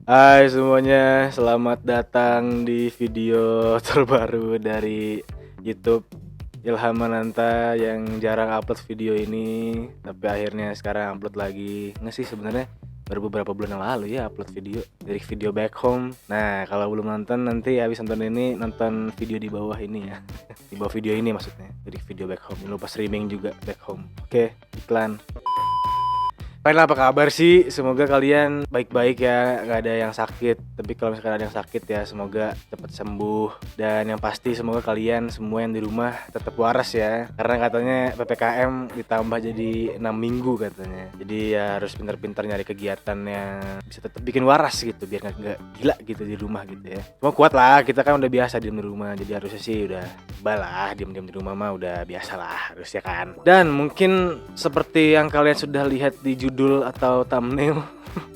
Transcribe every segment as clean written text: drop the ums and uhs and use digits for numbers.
Hai semuanya, selamat datang di video terbaru dari YouTube Ilham Mananta yang jarang upload video ini, tapi akhirnya sekarang upload lagi. Nggak sih sebenarnya baru beberapa bulan yang lalu ya upload video dari video Back Home. Nah kalau belum nonton nanti habis nonton ini nonton video di bawah ini ya, di bawah video ini maksudnya dari video Back Home. Jangan lupa streaming juga Back Home. Oke, iklan. Kalian apa kabar sih? Semoga kalian baik-baik ya, gak ada yang sakit. Tapi kalau misalkan ada yang sakit ya, semoga cepat sembuh. Dan yang pasti semoga kalian semua yang di rumah tetap waras ya. Karena katanya PPKM ditambah jadi 6 minggu katanya. Jadi ya harus pintar-pintar nyari kegiatan yang bisa tetap bikin waras gitu, biar gak gila gitu di rumah gitu ya. Cuma kuat lah, kita kan udah biasa diem di rumah. Jadi harusnya sih udah balah, diem-diem di rumah mah udah biasa lah harusnya kan. Dan mungkin seperti yang kalian sudah lihat di judul atau thumbnail,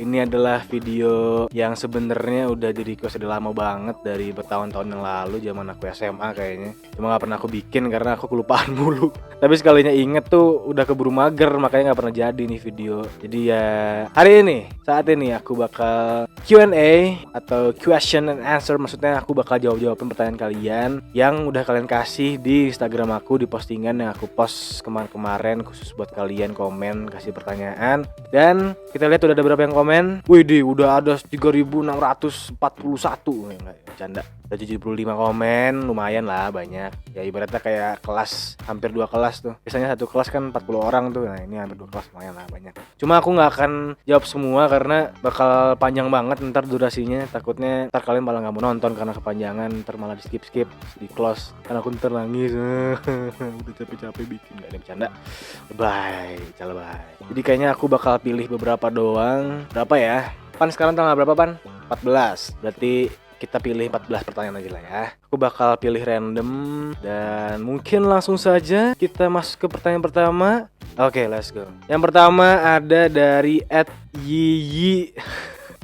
ini adalah video yang sebenarnya udah di request udah lama banget dari bertahun-tahun yang lalu, zaman aku SMA kayaknya. Cuma gak pernah aku bikin karena aku kelupaan mulu. Tapi sekalinya inget tuh udah keburu mager, makanya gak pernah jadi nih video. Jadi ya hari ini, saat ini aku bakal Q&A atau question and answer. Maksudnya aku bakal jawab-jawabin pertanyaan kalian yang udah kalian kasih di Instagram aku, di postingan yang aku post kemarin-kemarin khusus buat kalian komen, kasih pertanyaan. Dan kita lihat udah ada berapa yang komen. Widih, udah ada 3.641. Enggak, bercanda. Ada 75 komen, lumayan lah banyak. Ya ibaratnya kayak kelas, hampir 2 kelas tuh. Biasanya satu kelas kan 40 orang tuh. Nah ini hampir 2 kelas, lumayan lah banyak. Cuma aku gak akan jawab semua karena bakal panjang banget ntar durasinya. Takutnya ntar kalian malah gak mau nonton karena kepanjangan. Ntar malah di skip, di close. Karena aku ntar nangis. Udah capek-capek bikin, gak ada bercanda. Bye. Jadi kayaknya aku bakal pilih beberapa doang. Berapa ya? Pan sekarang tanggal berapa Pan? 14. Berarti kita pilih 14 pertanyaan aja lah ya. Aku bakal pilih random. Dan mungkin langsung saja kita masuk ke pertanyaan pertama. Oke, let's go. Yang pertama ada dari @yiyi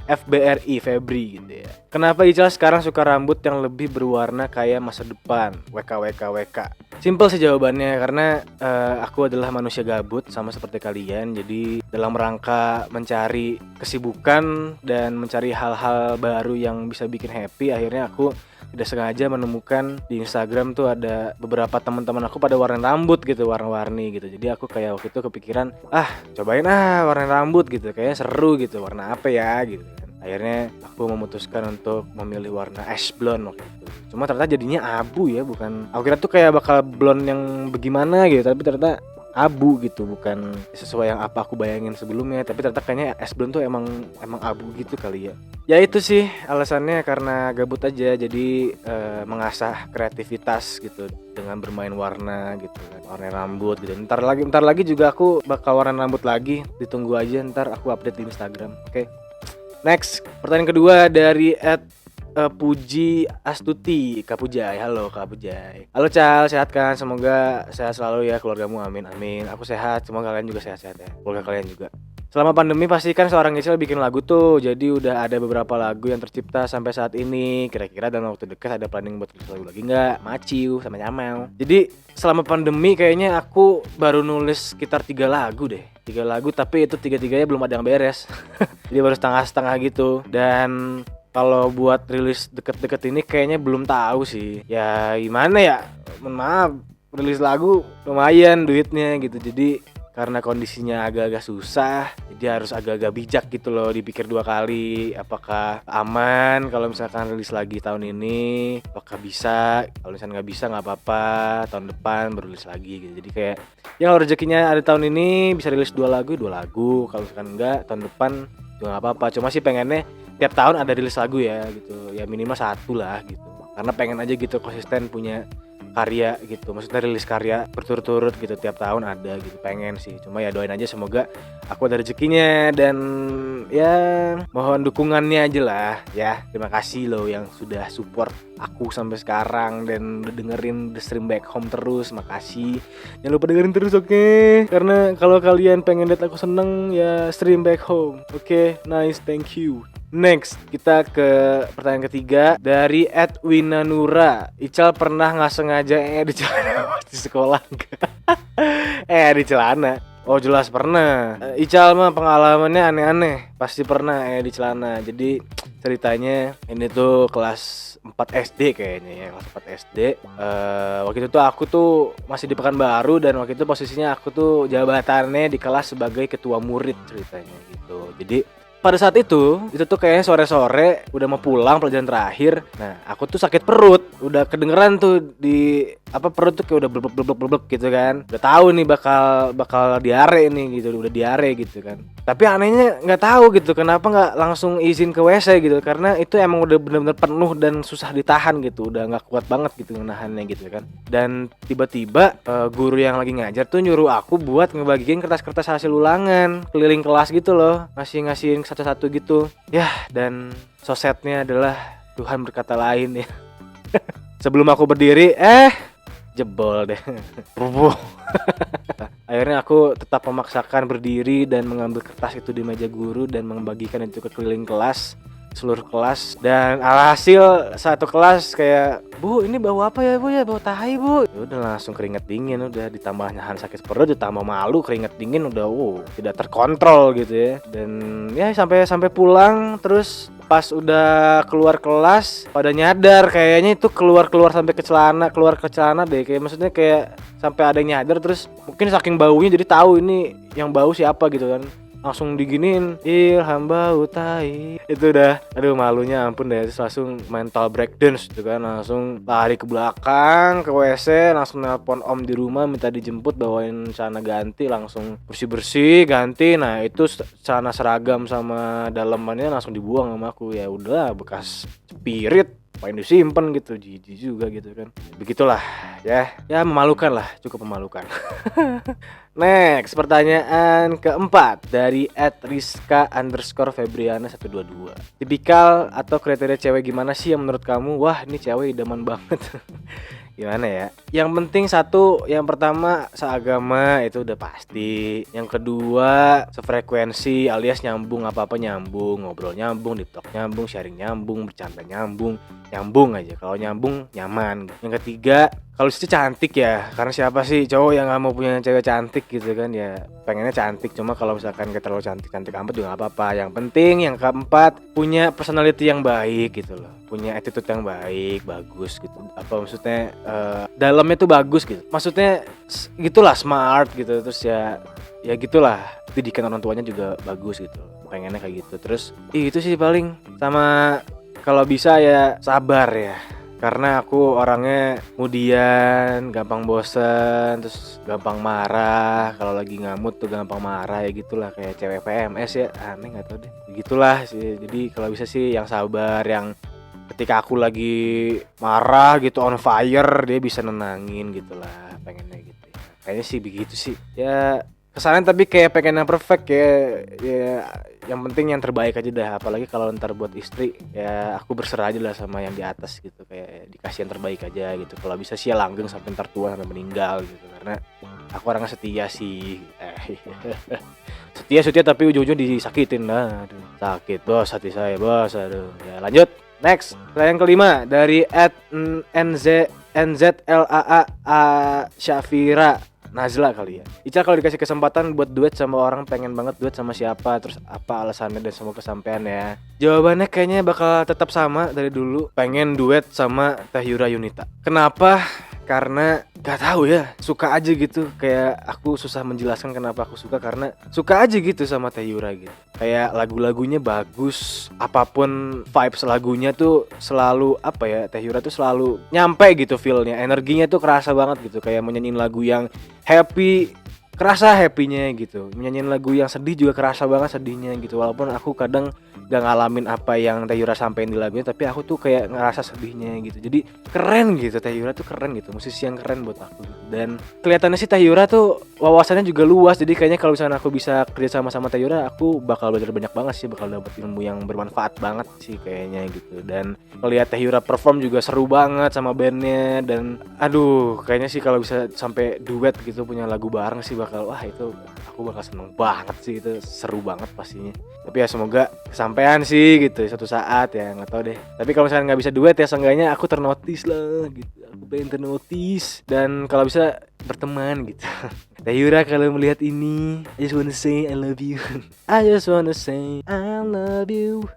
FBRI Febri gitu ya. Kenapa Ical sekarang suka rambut yang lebih berwarna kayak masa depan? WKWKWK. Simpel sih jawabannya, karena aku adalah manusia gabut sama seperti kalian. Jadi dalam rangka mencari kesibukan dan mencari hal-hal baru yang bisa bikin happy, akhirnya aku tidak sengaja menemukan di Instagram tuh ada beberapa teman-teman aku pada warna rambut gitu, warna-warni gitu. Jadi aku kayak waktu itu kepikiran, cobain warna rambut gitu, kayaknya seru gitu, warna apa ya gitu kan. Akhirnya aku memutuskan untuk memilih warna ash blonde waktu itu. Cuma ternyata jadinya abu ya, bukan. Aku kira tuh kayak bakal blonde yang bagaimana gitu, tapi ternyata abu gitu, bukan sesuai yang apa aku bayangin sebelumnya. Tapi ternyata kayaknya ash blonde tuh emang abu gitu kali ya. Ya itu sih alasannya, karena gabut aja. Jadi mengasah kreativitas gitu dengan bermain warna gitu kan. Warna rambut gitu. Ntar lagi juga aku bakal warna rambut lagi. Ditunggu aja, ntar aku update di Instagram. Oke. Next, pertanyaan kedua dari Puji Astuti, Kak Pujai. Halo Kak Pujai. Halo Cal, sehat kan? Semoga sehat selalu ya keluargamu, amin amin. Aku sehat, semoga kalian juga sehat-sehat ya, keluarga kalian juga. Selama pandemi pasti kan seorang Ical bikin lagu tuh. Jadi udah ada beberapa lagu yang tercipta sampai saat ini. Kira-kira dalam waktu dekat ada planning buat tulis lagu lagi nggak? Maciu sama Nyamel. Jadi selama pandemi kayaknya aku baru nulis sekitar 3 lagu deh. 3 lagu, tapi itu 3-3nya belum ada yang beres. Jadi baru setengah-setengah gitu. Dan kalau buat rilis deket-deket ini kayaknya belum tahu sih. Ya gimana ya? Mohon maaf, rilis lagu lumayan duitnya gitu. Jadi karena kondisinya agak-agak susah, jadi harus agak-agak bijak gitu loh, dipikir 2 kali apakah aman kalau misalkan rilis lagi tahun ini, apakah bisa. Kalau misalkan nggak bisa nggak apa-apa, tahun depan baru rilis lagi gitu. Jadi kayak ya kalau rezekinya ada tahun ini bisa rilis 2 lagu, kalau misalkan enggak tahun depan juga nggak apa-apa. Cuma sih pengennya tiap tahun ada rilis lagu ya gitu, ya minimal 1 lah gitu, karena pengen aja gitu konsisten punya karya gitu, maksudnya rilis karya berturut-turut gitu tiap tahun ada gitu, pengen sih. Cuma ya doain aja semoga aku ada rezekinya, dan ya mohon dukungannya aja lah ya. Terima kasih loh yang sudah support aku sampai sekarang dan udah dengerin The Stream Back Home terus, makasih. Jangan lupa dengerin terus, oke? Karena kalau kalian pengen lihat aku seneng ya Stream Back Home. Oke, nice, thank you. Next, kita ke pertanyaan ketiga dari @winanura. Ical pernah nggak sengaja di celana di sekolah enggak? Di celana. Oh jelas pernah. Ical mah pengalamannya aneh-aneh. Pasti pernah di celana. Jadi ceritanya ini tuh kelas 4 SD kayaknya ya, kelas 4 SD. Waktu itu tuh aku tuh masih di Pekanbaru dan waktu itu posisinya aku tuh jabatannya di kelas sebagai ketua murid ceritanya gitu. Jadi pada saat itu tuh kayaknya sore-sore udah mau pulang pelajaran terakhir. Nah, aku tuh sakit perut, udah kedengeran tuh di perut tuh kayak udah blek gitu kan. Udah tahu nih bakal diare nih gitu, udah diare gitu kan. Tapi anehnya nggak tahu gitu kenapa nggak langsung izin ke WC gitu, karena itu emang udah bener-bener penuh dan susah ditahan gitu, udah nggak kuat banget gitu menahannya gitu kan. Dan tiba-tiba guru yang lagi ngajar tuh nyuruh aku buat ngebagiin kertas-kertas hasil ulangan keliling kelas gitu loh, ngasihin satu-satu gitu ya. Dan sosetnya adalah Tuhan berkata lain ya. Sebelum aku berdiri jebol deh. Akhirnya aku tetap memaksakan berdiri dan mengambil kertas itu di meja guru dan membagikan itu ke keliling kelas, seluruh kelas. Dan alhasil satu kelas kayak, "Bu, ini bau apa ya Bu ya? Bau tahi Bu." Ya udah langsung keringet dingin, udah ditambah nahan sakit perut, ditambah malu, keringet dingin udah tidak terkontrol gitu ya. Dan ya sampai pulang, terus pas udah keluar kelas pada nyadar kayaknya itu keluar sampai ke celana deh, kayak maksudnya kayak sampai ada yang nyadar, terus mungkin saking baunya jadi tahu ini yang bau siapa gitu kan. Langsung diginiin, Ilham bau tai. Itu udah aduh malunya ampun deh. Terus langsung mental breakdance gitu kan, langsung lari ke belakang ke WC, langsung nelpon om di rumah minta dijemput, bawain celana ganti, langsung bersih ganti. Nah itu celana seragam sama dalemannya langsung dibuang sama aku. Ya udah bekas spirit paling disimpan gitu, jijik juga gitu kan. Begitulah ya memalukan lah, cukup memalukan. Next, pertanyaan keempat dari @rizka_febriana122. Tipikal atau kriteria cewek gimana sih yang menurut kamu? Wah, ini cewek idaman banget. Gimana ya? Yang penting satu, yang pertama seagama, itu udah pasti. Yang kedua sefrekuensi alias nyambung, apa-apa nyambung, ngobrol nyambung, deep talk nyambung, sharing nyambung, bercanda nyambung aja. Kalau nyambung nyaman. Yang ketiga, kalau sih cantik ya, karena siapa sih cowok yang gak mau punya cewek cantik gitu kan ya, pengennya cantik. Cuma kalau misalkan gak terlalu cantik amat juga gak apa-apa. Yang penting yang keempat, punya personality yang baik gitu loh, punya attitude yang baik, bagus gitu. Apa maksudnya dalamnya tuh bagus gitu, maksudnya gitulah, smart gitu. Terus ya gitulah, didikan orang tuanya juga bagus gitu, pengennya kayak gitu. Terus itu sih paling. Sama kalau bisa ya sabar ya, karena aku orangnya kemudian gampang bosen, terus gampang marah. Kalau lagi ngamut tuh gampang marah ya gitulah, kayak cewek PMS ya, aneh nggak tau deh, gitulah sih. Jadi kalau bisa sih yang sabar, yang ketika aku lagi marah gitu on fire dia bisa nenangin gitulah, pengennya gitu ya. Kayaknya sih begitu sih ya kesannya, tapi kayak pengen yang perfect ya yang penting yang terbaik aja dah. Apalagi kalau ntar buat istri ya aku berserah aja lah sama yang di atas gitu, kayak dikasih yang terbaik aja gitu. Kalau bisa sih ya langgeng sampai ntar tua, sampai meninggal gitu, karena aku orangnya setia sih. Setia tapi ujung-ujung disakitin lah. Aduh, sakit bos hati saya bos. Aduh, ya lanjut. Next, yang kelima dari @NZLAA Syafira Nazla kali ya. Ica, kalau dikasih kesempatan buat duet sama orang, pengen banget duet sama siapa? Terus apa alasannya dan semoga kesampean ya? Jawabannya kayaknya bakal tetap sama dari dulu. Pengen duet sama Teh Yura Yunita. Kenapa? Karena gak tahu ya, suka aja gitu. Kayak aku susah menjelaskan kenapa aku suka, karena suka aja gitu sama Teh Yura gitu. Kayak lagu-lagunya bagus, apapun vibes lagunya tuh selalu Teh Yura tuh selalu nyampe gitu feelnya, energinya tuh kerasa banget gitu. Kayak menyanyiin lagu yang happy, kerasa happynya gitu. Menyanyiin lagu yang sedih juga kerasa banget sedihnya gitu. Walaupun aku kadang gak ngalamin apa yang Teh Yura sampein di lagunya, tapi aku tuh kayak ngerasa sedihnya gitu. Jadi keren gitu, Teh Yura tuh keren gitu, musisi yang keren buat aku gitu. Dan kelihatannya sih Teh Yura tuh wawasannya juga luas. Jadi kayaknya kalau misalnya aku bisa kerja sama Teh Yura, aku bakal belajar banyak banget sih, bakal dapet ilmu yang bermanfaat banget sih kayaknya gitu. Dan ngeliat Teh Yura perform juga seru banget sama bandnya. Dan aduh, kayaknya sih kalau bisa sampai duet gitu, punya lagu bareng sih, bakal itu aku bakal seneng banget sih, itu seru banget pastinya. Tapi ya semoga kesampean sih gitu suatu saat ya, nggak tahu deh. Tapi kalau misalnya nggak bisa duet ya seenggaknya aku ternotis lah gitu, aku pengen ternotis. Dan kalau bisa berteman gitu. Teh Yura kalau melihat ini, I just wanna say I love you. I just wanna say I love you.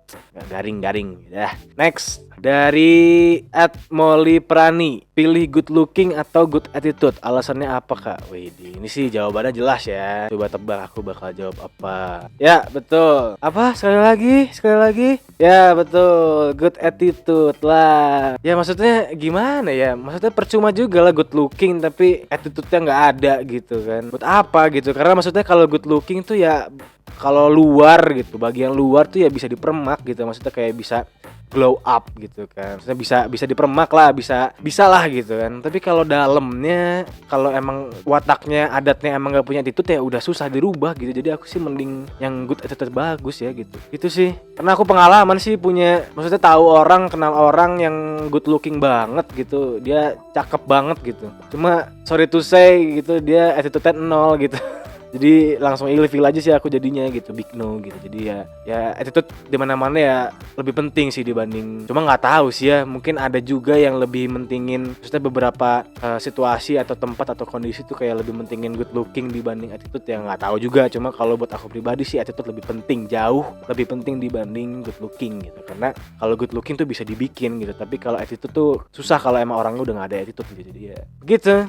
Garing. Ya. Next dari @Molly Prani, pilih good looking atau good attitude, alasannya apa kak? Wih, ini sih jawabannya jelas ya. Coba tebak aku bakal jawab apa. Ya betul. Apa? Sekali lagi. Ya betul, good attitude lah. Ya maksudnya gimana ya? Maksudnya percuma juga lah good looking tapi attitude-nya nggak ada gitu kan. Buat apa gitu? Karena maksudnya kalau good looking tuh ya kalau luar gitu, bagian luar tuh ya bisa dipermak gitu. Maksudnya kayak bisa glow up gitu kan. Maksudnya bisa dipermak lah, bisa lah gitu kan. Tapi kalau dalamnya, kalau emang wataknya, adatnya emang gak punya attitude ya udah susah dirubah gitu. Jadi aku sih mending yang good attitude bagus ya gitu. Itu sih. Karena aku pengalaman sih punya, maksudnya tahu orang, kenal orang yang good looking banget gitu. Dia cakep banget gitu. Cuma sorry to say gitu, dia attitude-nya 0 gitu. Jadi langsung ilfil aja sih aku jadinya gitu, big no gitu. Jadi ya attitude di mana-mana ya lebih penting sih dibanding. Cuma nggak tahu sih ya, mungkin ada juga yang lebih mentingin, maksudnya beberapa situasi atau tempat atau kondisi tuh kayak lebih mentingin good looking dibanding attitude, yang nggak tahu juga. Cuma kalau buat aku pribadi sih attitude lebih penting, jauh lebih penting dibanding good looking gitu. Karena kalau good looking tuh bisa dibikin gitu, tapi kalau attitude tuh susah kalau emang orangnya udah nggak ada attitude gitu. Jadi ya begitu.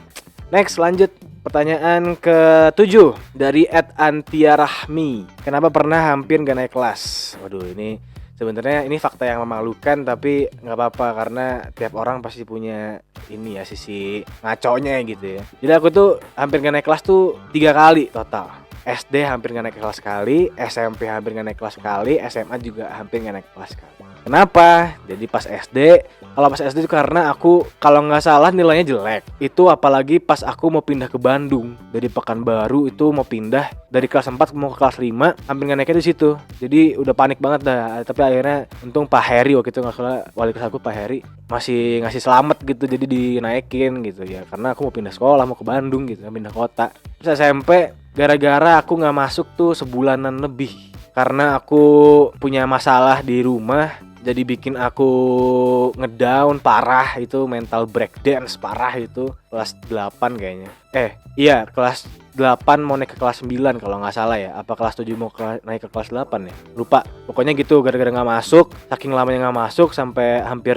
Next, lanjut pertanyaan ke-7 dari @Antiarahmi. Kenapa pernah hampir gak naik kelas? Waduh, ini sebenarnya ini fakta yang memalukan, tapi nggak apa-apa karena tiap orang pasti punya ini ya, sisi ngaconya gitu ya. Jadi aku tuh hampir gak naik kelas tuh 3 kali total. SD hampir gak naik kelas sekali, SMP hampir gak naik kelas sekali, SMA juga hampir gak naik kelas sekali. Kenapa? Jadi pas SD, kalau pas SD itu karena aku kalau nggak salah nilainya jelek. Itu apalagi pas aku mau pindah ke Bandung dari Pekanbaru, itu mau pindah dari kelas 4 mau ke kelas 5, hampir nggak naiknya di situ. Jadi udah panik banget dah. Tapi akhirnya untung Pak Heri waktu itu, nggak salah wali kelas aku Pak Heri masih ngasih selamat gitu, jadi dinaikin gitu ya. Karena aku mau pindah sekolah, mau ke Bandung gitu, pindah kota. Terus SMP gara-gara aku nggak masuk tuh sebulanan lebih karena aku punya masalah di rumah. Jadi bikin aku ngedown parah, itu mental breakdance parah itu kelas 8 kayaknya. Iya kelas 8 mau naik ke kelas 9 kalau nggak salah ya. Apa kelas 7 mau naik ke kelas 8 ya? Lupa. Pokoknya gitu, gara-gara nggak masuk, saking lamanya nggak masuk sampai hampir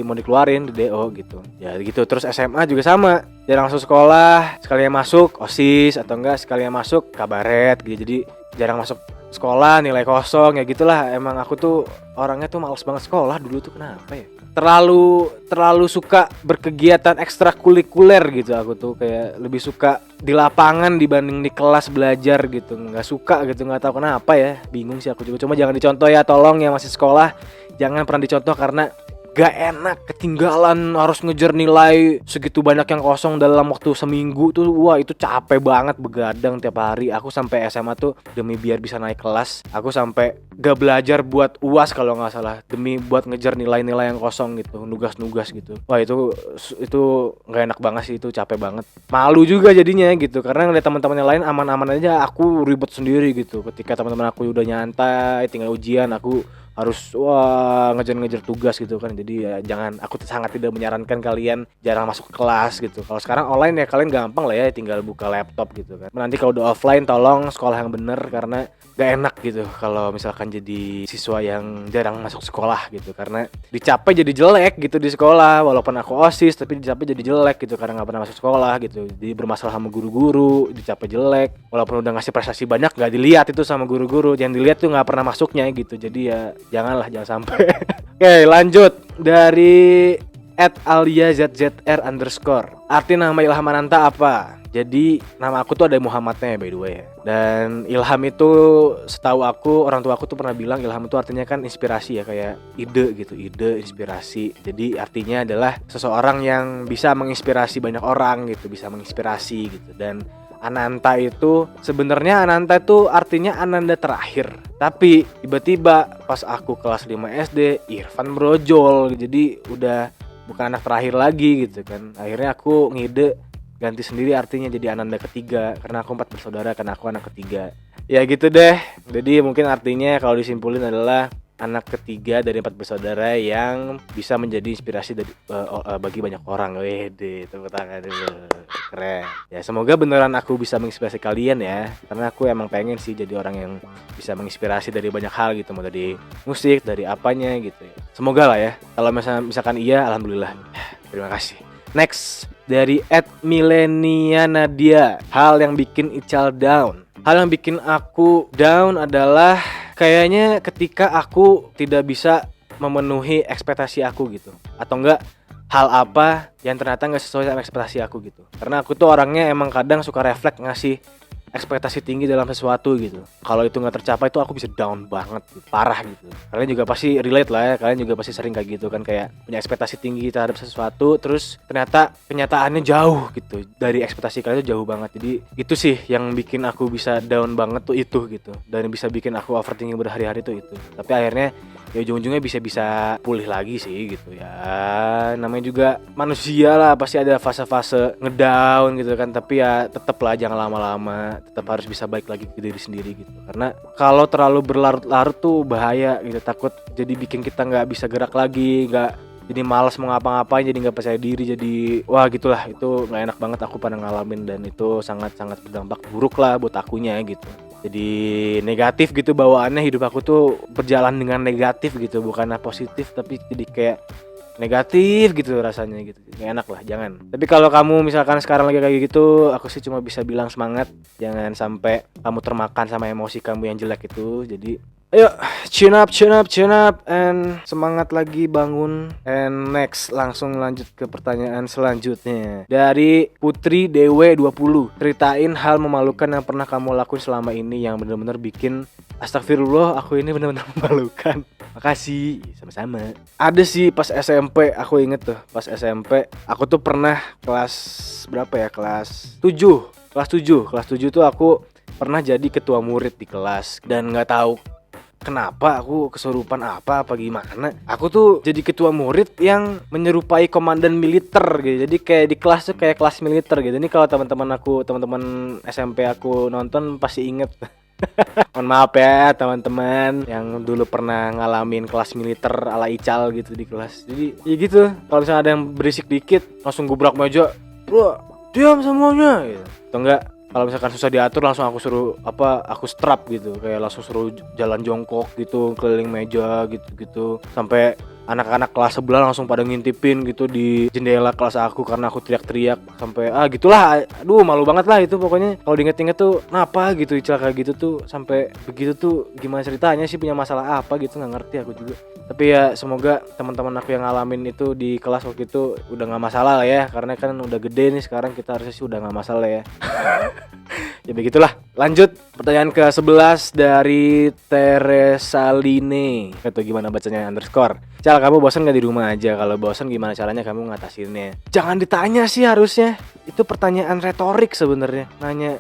mau dikeluarin di DO gitu. Ya gitu. Terus SMA juga sama. Jarang masuk sekolah, sekalian masuk OSIS atau enggak sekalian masuk kabaret gitu. Jadi jarang masuk sekolah, nilai kosong ya gitulah. Emang aku tuh orangnya tuh males banget sekolah dulu tuh, kenapa ya? Terlalu suka berkegiatan ekstrakurikuler gitu. Aku tuh kayak lebih suka di lapangan dibanding di kelas belajar gitu. Nggak suka gitu, nggak tahu kenapa ya. Bingung sih aku juga. Cuma jangan dicontoh ya, tolong yang masih sekolah jangan pernah dicontoh karena gak enak, ketinggalan harus ngejar nilai segitu banyak yang kosong dalam waktu seminggu tuh. Wah itu capek banget, begadang tiap hari. Aku sampai SMA tuh demi biar bisa naik kelas, aku sampai gak belajar buat UAS kalau gak salah, demi buat ngejar nilai-nilai yang kosong gitu, nugas-nugas gitu. Wah itu gak enak banget sih, itu capek banget. Malu juga jadinya gitu, karena ngeliat teman-teman yang lain aman-aman aja, aku ribet sendiri gitu. Ketika teman-teman aku udah nyantai, tinggal ujian, aku harus ngejar-ngejar tugas gitu kan. Jadi ya jangan, aku sangat tidak menyarankan kalian jarang masuk kelas gitu. Kalau sekarang online ya kalian gampang lah ya, tinggal buka laptop gitu kan. Nanti kalau udah offline tolong sekolah yang bener, karena gak enak gitu kalau misalkan jadi siswa yang jarang masuk sekolah gitu, karena dicapai jadi jelek gitu di sekolah. Walaupun aku OSIS tapi dicapai jadi jelek gitu karena gak pernah masuk sekolah gitu. Jadi bermasalah sama guru-guru, dicapai jelek. Walaupun udah ngasih prestasi banyak gak dilihat itu sama guru-guru, yang dilihat tuh gak pernah masuknya gitu. Jadi ya jangan sampai. Oke, lanjut dari @aliazzzr_. Arti nama Ilham Ananta apa? Jadi nama aku tuh ada Muhammadnya by the way ya. Dan ilham itu setahu aku, orang tua aku tuh pernah bilang ilham itu artinya kan inspirasi ya, kayak ide gitu, ide, inspirasi. Jadi artinya adalah seseorang yang bisa menginspirasi banyak orang gitu, bisa menginspirasi gitu. Dan Ananta itu sebenarnya Ananta itu artinya Ananda terakhir. Tapi tiba-tiba pas aku kelas 5 SD, Irfan brojol. Jadi udah bukan anak terakhir lagi gitu kan. Akhirnya aku ngide ganti sendiri artinya jadi Ananda ketiga, karena aku 4 bersaudara, karena aku anak ketiga. Ya gitu deh. Jadi mungkin artinya kalau disimpulin adalah anak ketiga dari 4 bersaudara yang bisa menjadi inspirasi bagi banyak orang. Wede, tepuk tangan dulu. Keren. Ya semoga beneran aku bisa menginspirasi kalian ya. Karena aku emang pengen sih jadi orang yang bisa menginspirasi dari banyak hal gitu, mau dari musik, dari apanya gitu ya. Semoga lah ya. Kalau misalkan iya, alhamdulillah. Terima kasih. Next dari @milenianadia. Hal yang bikin Ical down. Hal yang bikin aku down adalah kayaknya ketika aku tidak bisa memenuhi ekspektasi aku gitu. Atau enggak hal apa yang ternyata gak sesuai sama ekspektasi aku gitu. Karena aku tuh orangnya emang kadang suka refleks ngasih ekspektasi tinggi dalam sesuatu gitu. Kalau itu nggak tercapai tuh aku bisa down banget gitu, parah gitu. Kalian juga pasti relate lah ya, kalian juga pasti sering kayak gitu kan, kayak punya ekspektasi tinggi terhadap sesuatu, terus ternyata kenyataannya jauh gitu dari ekspektasi kalian tuh jauh banget. Jadi itu sih yang bikin aku bisa down banget tuh itu gitu, dan bisa bikin aku overthinking berhari-hari tuh itu. Tapi akhirnya ya ujung-ujungnya bisa pulih lagi sih gitu ya. Namanya juga manusia lah, pasti ada fase-fase ngedown gitu kan. Tapi ya tetep lah jangan lama-lama, tetap harus bisa balik lagi ke diri sendiri gitu. Karena kalau terlalu berlarut-larut tuh bahaya gitu, takut jadi bikin kita nggak bisa gerak lagi, nggak jadi malas mau ngapa-ngapain, jadi nggak percaya diri, jadi wah gitulah. Itu nggak enak banget, aku pernah ngalamin dan itu sangat-sangat berdampak buruk lah buat akunya gitu. Jadi negatif gitu bawaannya, hidup aku tuh berjalan dengan negatif gitu, bukannya positif tapi jadi kayak negatif gitu rasanya gitu. Gak enak lah, jangan. Tapi kalau kamu misalkan sekarang lagi kayak gitu, aku sih cuma bisa bilang semangat, jangan sampai kamu termakan sama emosi kamu yang jelek itu. Jadi ayo chin up and semangat lagi, bangun. And next, langsung lanjut ke pertanyaan selanjutnya dari Putri Dewe 20. Ceritain hal memalukan yang pernah kamu lakuin selama ini yang benar-benar bikin astagfirullah, aku ini benar-benar memalukan. Makasih, sama-sama. Ada sih pas SMP, aku inget tuh pas SMP aku tuh pernah kelas berapa ya, kelas 7 tuh aku pernah jadi ketua murid di kelas. Dan gak tahu kenapa aku kesurupan apa gimana, aku tuh jadi ketua murid yang menyerupai komandan militer gitu. Jadi kayak di kelas tuh kayak kelas militer gitu. Ini kalau teman-teman SMP aku nonton pasti inget. Mohon maaf ya teman-teman yang dulu pernah ngalamin kelas militer ala Ical gitu di kelas. Jadi ya gitu, kalau misalnya ada yang berisik dikit langsung gubrak meja, bro diam semuanya gitu. Atau enggak kalau misalkan susah diatur langsung aku suruh aku strap gitu, kayak langsung suruh jalan jongkok gitu keliling meja gitu sampai anak-anak kelas sebelah langsung pada ngintipin gitu di jendela kelas aku karena aku teriak-teriak sampai gitulah. Aduh malu banget lah itu pokoknya. Kalau diinget-inget tuh kenapa gitu celaka gitu tuh sampai begitu tuh, gimana ceritanya sih, punya masalah apa gitu, nggak ngerti aku juga. Tapi ya semoga teman-teman aku yang ngalamin itu di kelas waktu itu udah nggak masalah lah ya, karena kan udah gede nih sekarang, kita harusnya sih udah nggak masalah ya. Ya begitulah. Lanjut pertanyaan ke-11 dari Teresaline. Atau gimana bacanya, underscore. Cal, kamu bosan gak di rumah aja? Kalau bosan gimana caranya kamu ngatasinnya? Jangan ditanya sih harusnya. Itu pertanyaan retorik sebenarnya. Nanya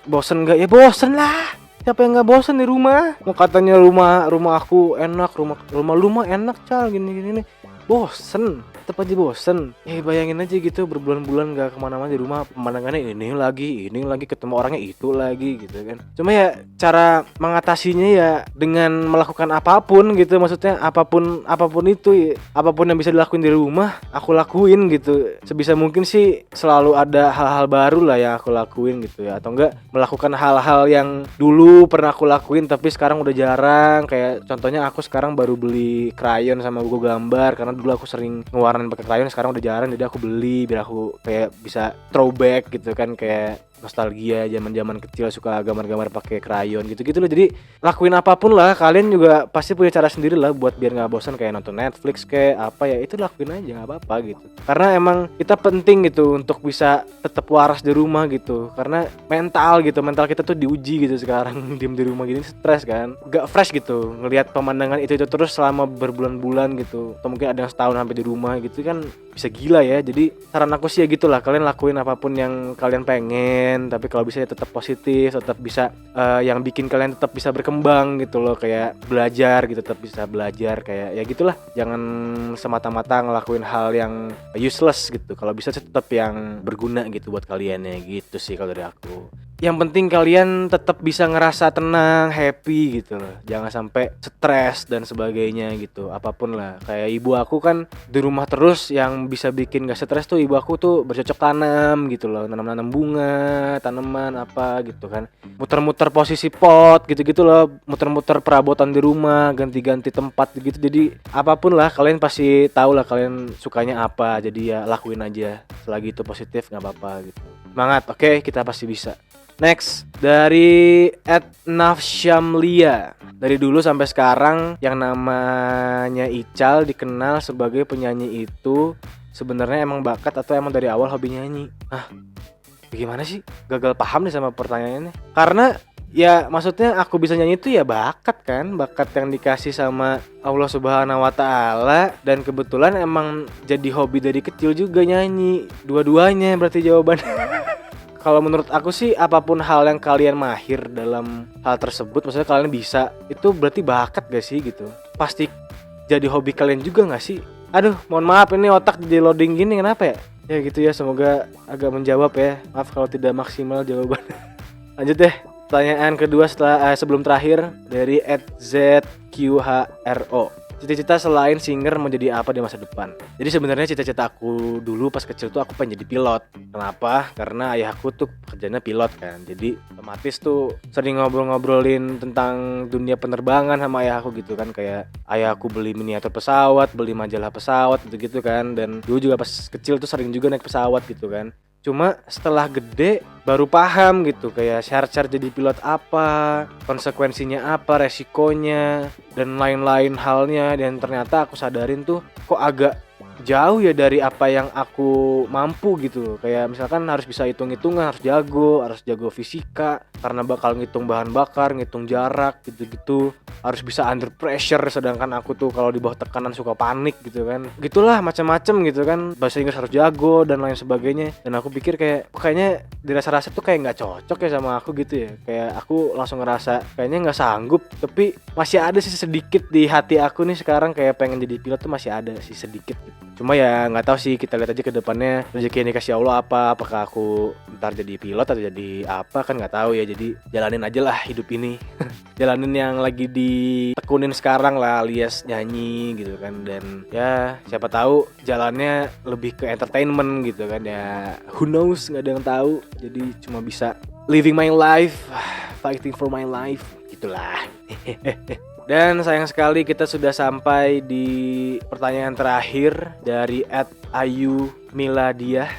bosan gak? Ya bosan lah. Siapa yang gak bosan di rumah? Mau katanya rumah aku enak, rumah lu mah enak, Cal, gini. Bosen, tetap aja bosen. Bayangin aja gitu berbulan-bulan gak kemana-mana di rumah, pemandangannya ini lagi, ketemu orangnya itu lagi gitu kan. Cuma ya cara mengatasinya ya dengan melakukan apapun gitu, maksudnya apapun itu ya, apapun yang bisa dilakuin di rumah aku lakuin gitu. Sebisa mungkin sih selalu ada hal-hal baru lah yang aku lakuin gitu ya, atau enggak melakukan hal-hal yang dulu pernah aku lakuin tapi sekarang udah jarang. Kayak contohnya aku sekarang baru beli krayon sama buku gambar, karena dulu aku sering ngewarnain pakai krayon, sekarang udah jarang, jadi aku beli biar aku kayak bisa throwback gitu kan, kayak nostalgia zaman-zaman kecil suka gambar-gambar pakai krayon gitu-gitu loh. Jadi lakuin apapun lah, kalian juga pasti punya cara sendiri lah buat biar nggak bosan, kayak nonton Netflix kayak apa ya, itu lakuin aja nggak apa-apa gitu. Karena emang kita penting gitu untuk bisa tetap waras di rumah gitu, karena mental kita tuh diuji gitu sekarang. Diem di rumah gini stres kan, gak fresh gitu ngelihat pemandangan itu terus selama berbulan-bulan gitu, atau mungkin ada yang setahun sampai di rumah gitu kan, bisa gila ya. Jadi saran aku sih ya gitulah, kalian lakuin apapun yang kalian pengen, tapi kalau bisa ya tetap positif, tetap bisa yang bikin kalian tetap bisa berkembang gitu loh, kayak belajar gitu, tetap bisa belajar, kayak ya gitulah. Jangan semata-mata ngelakuin hal yang useless gitu, kalau bisa sih tetap yang berguna gitu buat kalian ya, gitu sih kalau dari aku. yang penting kalian tetap bisa ngerasa tenang, happy gitu loh. Jangan sampai stres dan sebagainya gitu. Apapun lah. Kayak ibu aku kan di rumah terus, yang bisa bikin gak stres tuh ibu aku tuh bercocok tanam gitu loh. Nanam-nanam bunga, tanaman apa gitu kan. Muter-muter posisi pot gitu-gitu loh. Muter-muter perabotan di rumah, ganti-ganti tempat gitu. Jadi apapun lah, kalian pasti tahu lah kalian sukanya apa. Jadi ya lakuin aja. Selagi itu positif gak apa-apa gitu. Semangat, oke, kita pasti bisa. Next, dari @nafsyamlia. Dari dulu sampai sekarang yang namanya Ical dikenal sebagai penyanyi itu sebenarnya emang bakat atau emang dari awal hobi nyanyi? Bagaimana sih? Gagal paham nih sama pertanyaannya. Karena ya maksudnya aku bisa nyanyi itu ya bakat kan, bakat yang dikasih sama Allah Subhanahu wa taala, dan kebetulan emang jadi hobi dari kecil juga nyanyi. Dua-duanya berarti jawabannya. Kalau menurut aku sih, apapun hal yang kalian mahir dalam hal tersebut, maksudnya kalian bisa, itu berarti bakat gak sih gitu. Pasti jadi hobi kalian juga gak sih? Aduh, mohon maaf ini otak jadi loading gini, kenapa ya? Ya gitu ya, semoga agak menjawab ya. Maaf kalau tidak maksimal jawabannya. Lanjut deh, pertanyaan kedua sebelum terakhir dari @zqhro. Cita-cita selain singer mau jadi apa di masa depan? Jadi sebenarnya cita-cita aku dulu pas kecil tuh aku pengen jadi pilot. Kenapa? Karena ayahku tuh kerjanya pilot kan. Jadi otomatis tuh sering ngobrol-ngobrolin tentang dunia penerbangan sama ayahku gitu kan. Kayak ayahku beli miniatur pesawat, beli majalah pesawat gitu-gitu kan. Dan dulu juga pas kecil tuh sering juga naik pesawat gitu kan. Cuma setelah gede baru paham gitu, kayak syarat-syarat jadi pilot apa, konsekuensinya apa, resikonya, dan lain-lain halnya. Dan ternyata aku sadarin tuh kok agak jauh ya dari apa yang aku mampu gitu. Kayak misalkan harus bisa hitung-hitungan, harus jago fisika karena bakal ngitung bahan bakar, ngitung jarak gitu-gitu. Harus bisa under pressure, sedangkan aku tuh kalau di bawah tekanan suka panik gitu kan. Gitulah macam-macam gitu kan. Bahasa Inggris harus jago dan lain sebagainya. Dan aku pikir kayaknya dirasa-rasa tuh kayak nggak cocok ya sama aku gitu ya. Kayak aku langsung ngerasa kayaknya nggak sanggup. Tapi masih ada sih sedikit di hati aku nih sekarang, kayak pengen jadi pilot tuh masih ada sih sedikit gitu. Cuma ya nggak tahu sih, kita lihat aja ke depannya rezeki yang dikasih Allah apa. Apakah aku ntar jadi pilot atau jadi apa kan nggak tahu ya. Jadi jalanin aja lah hidup ini. Jalanin yang lagi ditekunin sekarang lah, alias nyanyi gitu kan. Dan ya siapa tahu jalannya lebih ke entertainment gitu kan ya. Who knows, nggak ada yang tahu. Jadi cuma bisa living my life, fighting for my life gitulah. Dan sayang sekali kita sudah sampai di pertanyaan terakhir dari @ayu_miladia.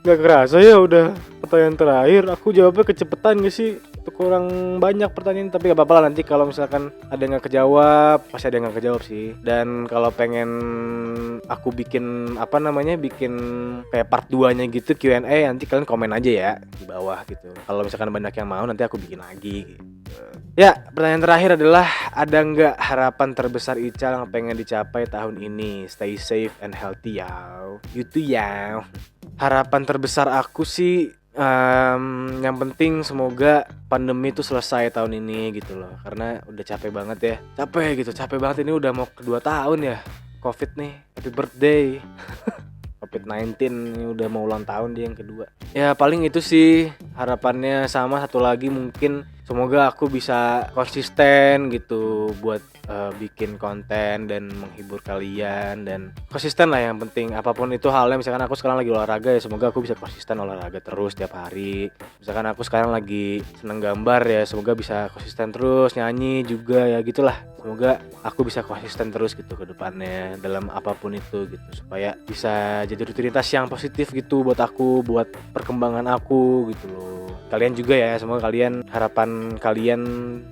Gak kerasa ya udah pertanyaan terakhir. Aku jawabnya kecepetan gak sih? Itu kurang banyak pertanyaan, tapi gak apa-apa lah, nanti kalau misalkan ada yang gak kejawab, pasti ada yang gak kejawab sih. Dan kalau pengen aku bikin bikin kayak part 2-nya gitu, Q&A, nanti kalian komen aja ya di bawah gitu. Kalau misalkan banyak yang mau, nanti aku bikin lagi gitu. Ya, pertanyaan terakhir adalah, ada nggak harapan terbesar Ical yang pengen dicapai tahun ini? Stay safe and healthy ya. Gitu ya. Harapan terbesar aku sih, yang penting semoga pandemi itu selesai tahun ini gitu loh. Karena udah capek banget ya. Capek banget, ini udah mau kedua tahun ya COVID nih. Happy birthday. COVID-19 ini udah mau ulang tahun dia yang kedua. Ya paling itu sih harapannya. Sama satu lagi mungkin semoga aku bisa konsisten gitu buat bikin konten dan menghibur kalian, dan konsisten lah yang penting. Apapun itu halnya, misalkan aku sekarang lagi olahraga ya semoga aku bisa konsisten olahraga terus tiap hari. Misalkan aku sekarang lagi seneng gambar ya semoga bisa konsisten terus, nyanyi juga ya gitulah. Semoga aku bisa konsisten terus gitu ke depannya dalam apapun itu gitu, supaya bisa jadi rutinitas yang positif gitu buat aku, buat perkembangan aku gitu loh. Kalian juga ya, semoga harapan kalian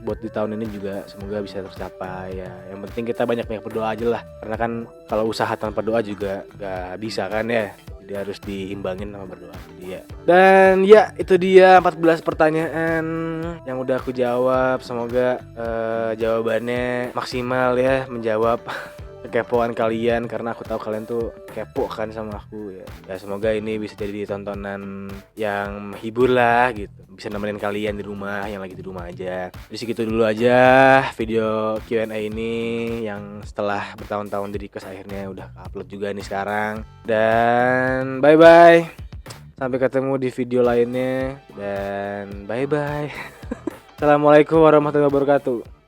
buat di tahun ini juga semoga bisa tercapai ya. Yang penting kita banyak-banyak berdoa aja lah, karena kan kalau usaha tanpa doa juga gak bisa kan ya. Jadi harus diimbangin sama berdoa. Jadi ya. Dan ya itu dia 14 pertanyaan yang udah aku jawab. Semoga jawabannya maksimal ya, menjawab kekepoan kalian, karena aku tahu kalian tuh kepo kan sama aku ya. Ya semoga ini bisa jadi tontonan yang menghibur lah gitu, bisa nemenin kalian di rumah yang lagi di rumah aja. Jadi segitu dulu aja video Q&A ini yang setelah bertahun-tahun di request akhirnya udah upload juga nih sekarang. Dan bye bye. Sampai ketemu di video lainnya dan bye bye. Assalamualaikum warahmatullahi wabarakatuh.